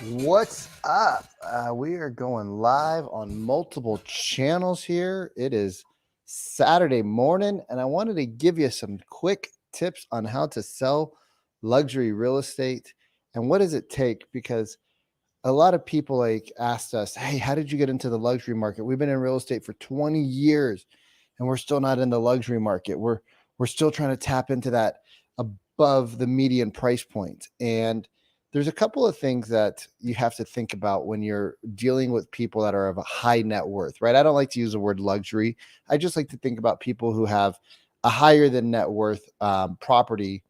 What's up? We are going live on multiple channels here. It is Saturday morning, and I wanted to give you some quick tips on how to sell luxury real estate and what does it take, because a lot of people asked us, "Hey, how did you get into the luxury market? We've been in real estate for 20 years and we're still not in the luxury market. We're still trying to tap into that above the median price point." And there's a couple of things that you have to think about when you're dealing with people that are of a high net worth, right? I don't like to use the word luxury. I just like to think about people who have a higher than net worth property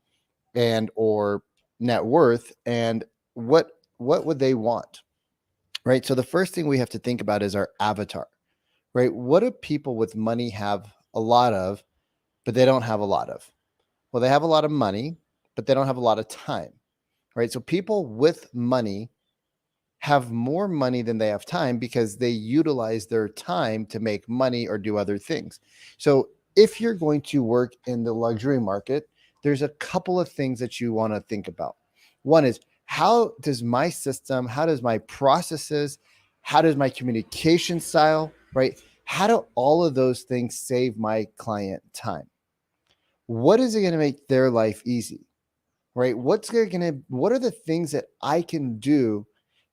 and or net worth, and what would they want, right? So the first thing we have to think about is our avatar, right? What do people with money have a lot of, but they don't have a lot of? Well, they have a lot of money, but they don't have a lot of time, right? So people with money have more money than they have time because they utilize their time to make money or do other things. So if you're going to work in the luxury market, there's a couple of things that you want to think about. One is, how does my system, how does my processes, how does my communication style, right? How do all of those things save my client time? What is it going to make their life easy? Right? What are the things that I can do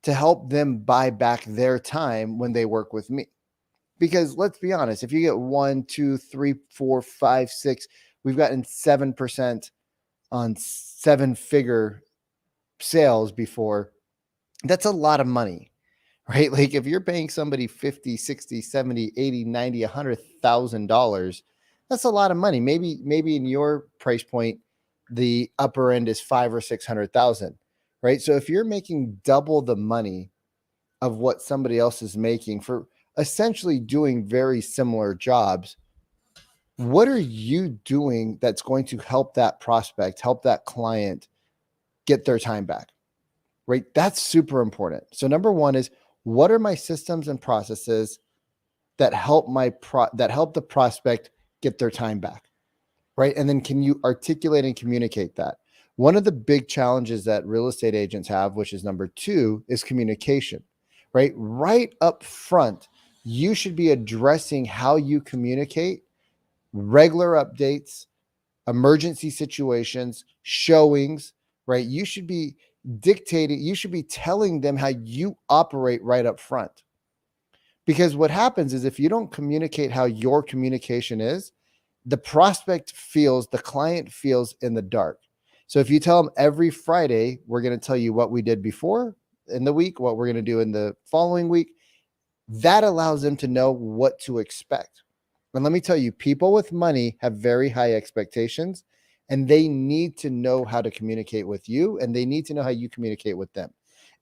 to help them buy back their time when they work with me? Because let's be honest, if you get one, two, three, four, five, six, we've gotten 7% on seven figure sales before. That's a lot of money, right? Like if you're paying somebody 50, 60, 70, 80, 90, $100,000, that's a lot of money. Maybe in your price point, the upper end is five or 600,000, right? So if you're making double the money of what somebody else is making for essentially doing very similar jobs, what are you doing that's going to help that prospect, help that client get their time back? Right? That's super important. So number one is, what are my systems and processes that help that help the prospect get their time back? Right? And then can you articulate and communicate that? One of the big challenges that real estate agents have, which is number two, is communication. Right? Right up front, you should be addressing how you communicate, regular updates, emergency situations, showings, right? You should be dictating, you should be telling them how you operate right up front. Because what happens is, if you don't communicate how your communication is, the prospect feels, the client feels in the dark. So if you tell them every Friday, we're going to tell you what we did before in the week, what we're going to do in the following week, that allows them to know what to expect. And let me tell you, people with money have very high expectations, and they need to know how to communicate with you, and they need to know how you communicate with them.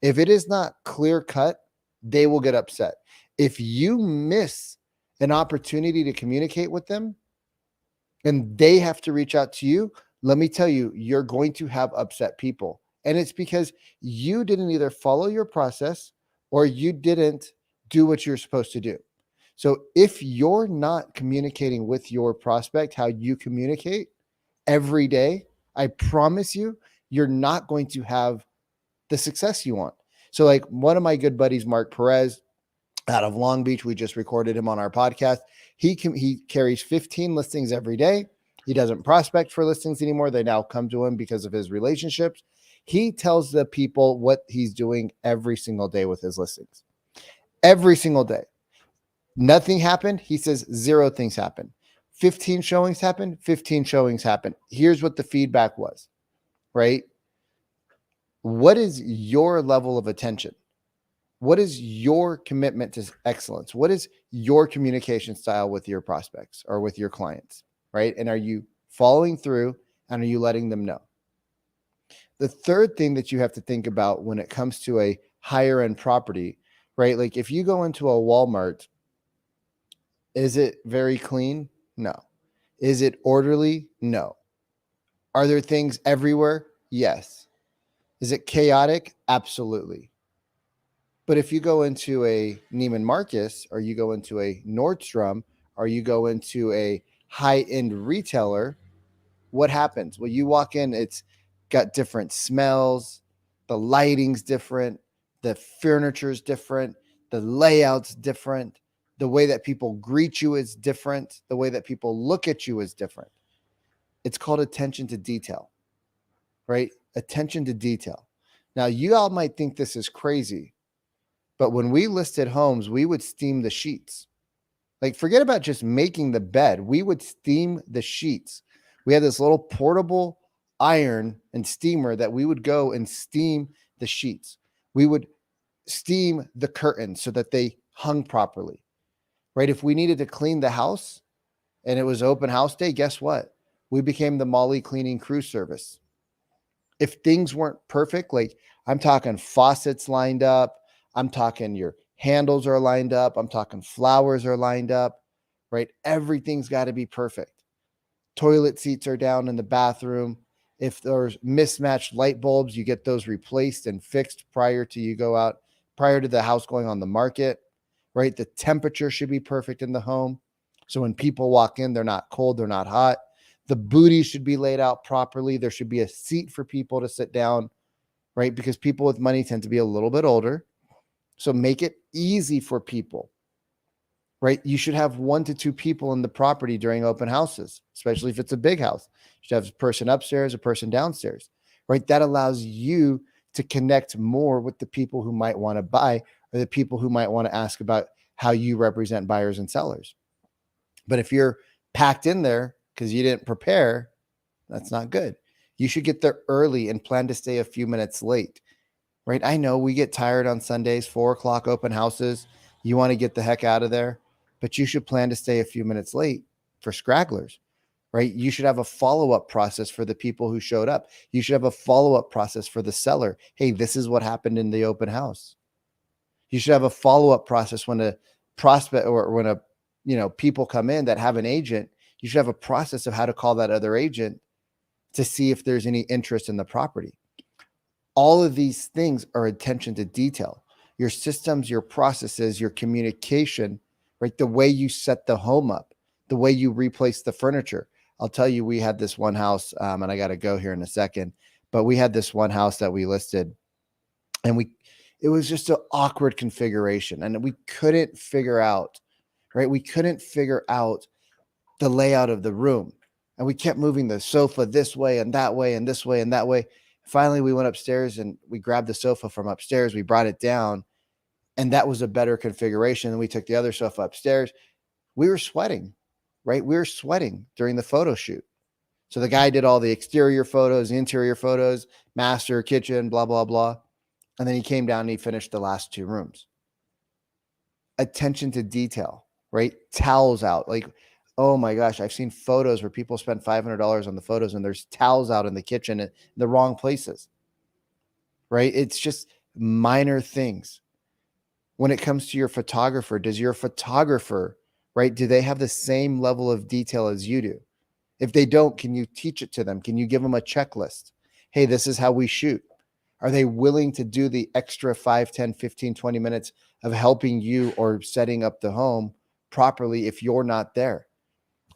If it is not clear cut, they will get upset. If you miss an opportunity to communicate with them and they have to reach out to you, let me tell you, you're going to have upset people. And it's because you didn't either follow your process or you didn't do what you're supposed to do. So if you're not communicating with your prospect how you communicate every day, I promise you, you're not going to have the success you want. So, like one of my good buddies, Mark Perez, out of Long Beach, we just recorded him on our podcast. He carries 15 listings every day. He doesn't prospect for listings anymore. They now come to him because of his relationships. He tells the people what he's doing every single day with his listings. Every single day. Nothing happened. He says zero things happened. 15 showings happened. 15 showings happened. Here's what the feedback was, right? What is your level of attention? What is your commitment to excellence? What is your communication style with your prospects or with your clients, right? And are you following through, and are you letting them know? The third thing that you have to think about when it comes to a higher end property, right? Like if you go into a Walmart, is it very clean? No. Is it orderly? No. Are there things everywhere? Yes. Is it chaotic? Absolutely. But if you go into a Neiman Marcus, or you go into a Nordstrom, or you go into a high-end retailer, what happens? Well, you walk in, it's got different smells, the lighting's different, The furniture is different. The layout's different. The way that people greet you is different. The way that people look at you is different. It's called attention to detail, right? Attention to detail. Now, you all might think this is crazy, but when we listed homes, we would steam the sheets. Like, forget about just making the bed. We would steam the sheets. We had this little portable iron and steamer that we would go and steam the sheets. We would steam the curtains so that they hung properly, right? If we needed to clean the house and it was open house day, guess what? We became the Molly cleaning crew service. If things weren't perfect, like I'm talking faucets lined up, I'm talking your handles are lined up, I'm talking flowers are lined up, right? Everything's got to be perfect. Toilet seats are down in the bathroom. If there's mismatched light bulbs, you get those replaced and fixed prior to the house going on the market, right? The temperature should be perfect in the home. So when people walk in, they're not cold, they're not hot. The booty should be laid out properly. There should be a seat for people to sit down, right? Because people with money tend to be a little bit older. So make it easy for people, right? You should have 1 to 2 people in the property during open houses, especially if it's a big house. You should have a person upstairs, a person downstairs, right? That allows you to connect more with the people who might want to buy or the people who might want to ask about how you represent buyers and sellers. But if you're packed in there because you didn't prepare, that's not good. You should get there early and plan to stay a few minutes late, right? I know we get tired on Sundays, 4:00 open houses. You want to get the heck out of there, but you should plan to stay a few minutes late for scragglers, right? You should have a follow-up process for the people who showed up. You should have a follow-up process for the seller. Hey, this is what happened in the open house. You should have a follow-up process when a prospect or when people come in that have an agent. You should have a process of how to call that other agent to see if there's any interest in the property. All of these things are attention to detail. Your systems, your processes, your communication, right? The way you set the home up, the way you replace the furniture. I'll tell you, we had this one house, and I got to go here in a second, but we had this one house that we listed, and it was just an awkward configuration, and we couldn't figure out, right? We couldn't figure out the layout of the room, and we kept moving the sofa this way and that way and this way and that way. Finally, we went upstairs and we grabbed the sofa from upstairs. We brought it down, and that was a better configuration. And we took the other sofa upstairs. We were sweating, right? We were sweating during the photo shoot. So the guy did all the exterior photos, interior photos, master, kitchen, blah, blah, blah. And then he came down and he finished the last 2 rooms. Attention to detail, right? Towels out. Like, oh my gosh, I've seen photos where people spend $500 on the photos and there's towels out in the kitchen in the wrong places, right? It's just minor things. When it comes to your photographer, does your photographer, right, do they have the same level of detail as you do? If they don't, can you teach it to them? Can you give them a checklist? Hey, this is how we shoot. Are they willing to do the extra 5, 10, 15, 20 minutes of helping you or setting up the home properly if you're not there?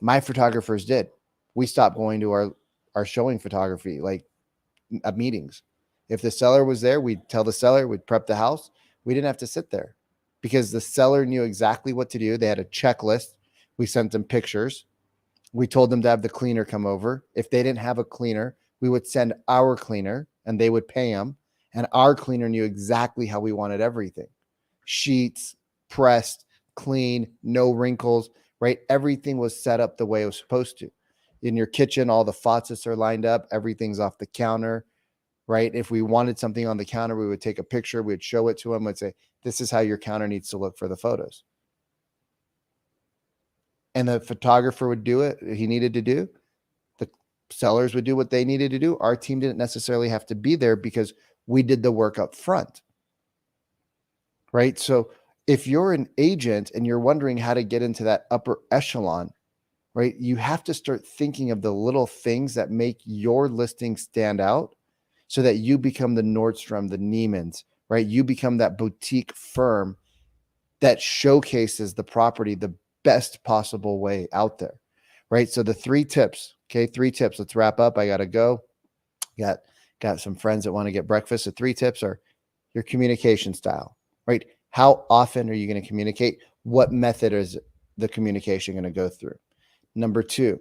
My photographers did. We stopped going to our showing photography, like meetings. If the seller was there, we'd tell the seller, we'd prep the house. We didn't have to sit there because the seller knew exactly what to do. They had a checklist. We sent them pictures. We told them to have the cleaner come over. If they didn't have a cleaner, we would send our cleaner and they would pay them. And our cleaner knew exactly how we wanted everything. Sheets, pressed, clean, no wrinkles, right? Everything was set up the way it was supposed to. In your kitchen, all the faucets are lined up. Everything's off the counter, right? If we wanted something on the counter, we would take a picture. We'd show it to them. We'd say, this is how your counter needs to look for the photos. And the photographer would do it he needed to do. The sellers would do what they needed to do. Our team didn't necessarily have to be there because we did the work up front, right? So if you're an agent and you're wondering how to get into that upper echelon, right, you have to start thinking of the little things that make your listing stand out so that you become the Nordstrom, the Neiman's, right? You become that boutique firm that showcases the property the best possible way out there, right? So the 3 tips, okay, 3 tips. Let's wrap up. I got to go. Got some friends that want to get breakfast. The 3 tips are your communication style, right? How often are you going to communicate? What method is the communication going to go through? Number two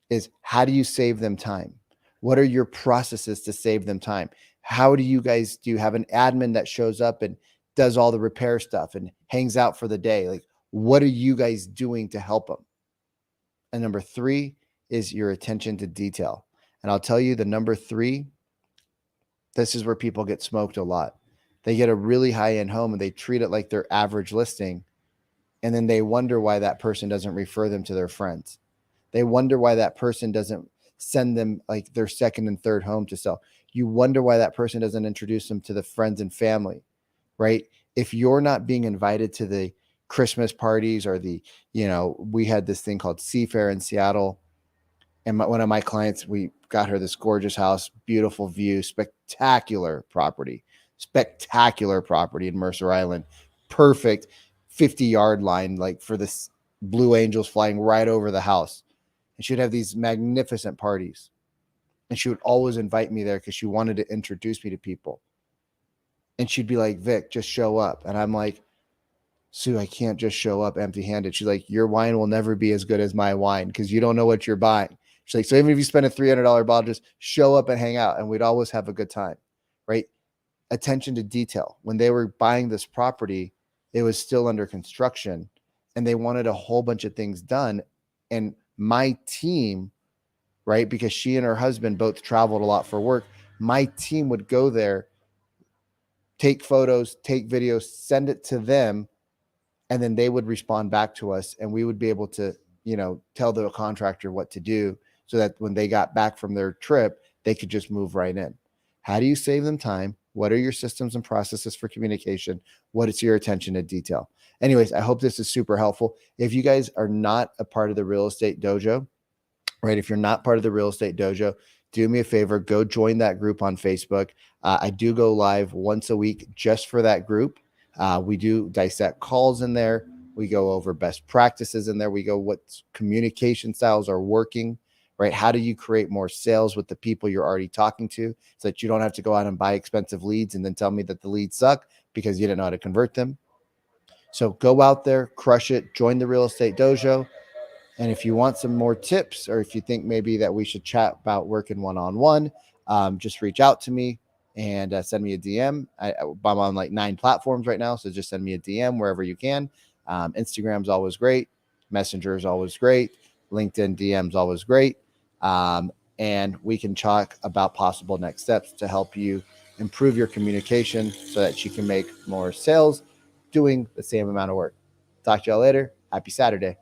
is, how do you save them time? What are your processes to save them time? How do you have an admin that shows up and does all the repair stuff and hangs out for the day? Like, what are you guys doing to help them? And number three is your attention to detail. And I'll tell you, the number three, this is where people get smoked a lot. They get a really high-end home and they treat it like their average listing. And then they wonder why that person doesn't refer them to their friends. They wonder why that person doesn't send them like their second and third home to sell. You wonder why that person doesn't introduce them to the friends and family, right? If you're not being invited to the Christmas parties or we had this thing called Seafair in Seattle. And one of my clients, we got her this gorgeous house, beautiful view, spectacular property in Mercer Island, perfect 50-yard line, like for this Blue Angels flying right over the house. And she would have these magnificent parties. And she would always invite me there because she wanted to introduce me to people. And she'd be like, Vic, just show up. And I'm like, Sue, I can't just show up empty-handed. She's like, your wine will never be as good as my wine because you don't know what you're buying. She's like, so even if you spend a $300 bottle, just show up and hang out. And we'd always have a good time, right? Attention to detail. When they were buying this property, it was still under construction and they wanted a whole bunch of things done. And my team, right, because she and her husband both traveled a lot for work, my team would go there, take photos, take videos, send it to them, and then they would respond back to us and we would be able to, tell the contractor what to do so that when they got back from their trip, they could just move right in. How do you save them time? What are your systems and processes for communication? What is your attention to detail? Anyways, I hope this is super helpful. If you guys are not a part of the Real Estate Dojo, right? If you're not part of the Real Estate Dojo, do me a favor, go join that group on Facebook. I do go live once a week just for that group. We do dissect calls in there. We go over best practices in there. We go what communication styles are working, right? How do you create more sales with the people you're already talking to so that you don't have to go out and buy expensive leads and then tell me that the leads suck because you didn't know how to convert them. So go out there, crush it, join the Real Estate Dojo. And if you want some more tips, or if you think maybe that we should chat about working one-on-one, just reach out to me and send me a DM. I'm on like 9 platforms right now, so just send me a DM wherever you can. Instagram's always great. Messenger is always great. LinkedIn DM's always great. And we can talk about possible next steps to help you improve your communication so that you can make more sales doing the same amount of work. Talk to y'all later. Happy Saturday.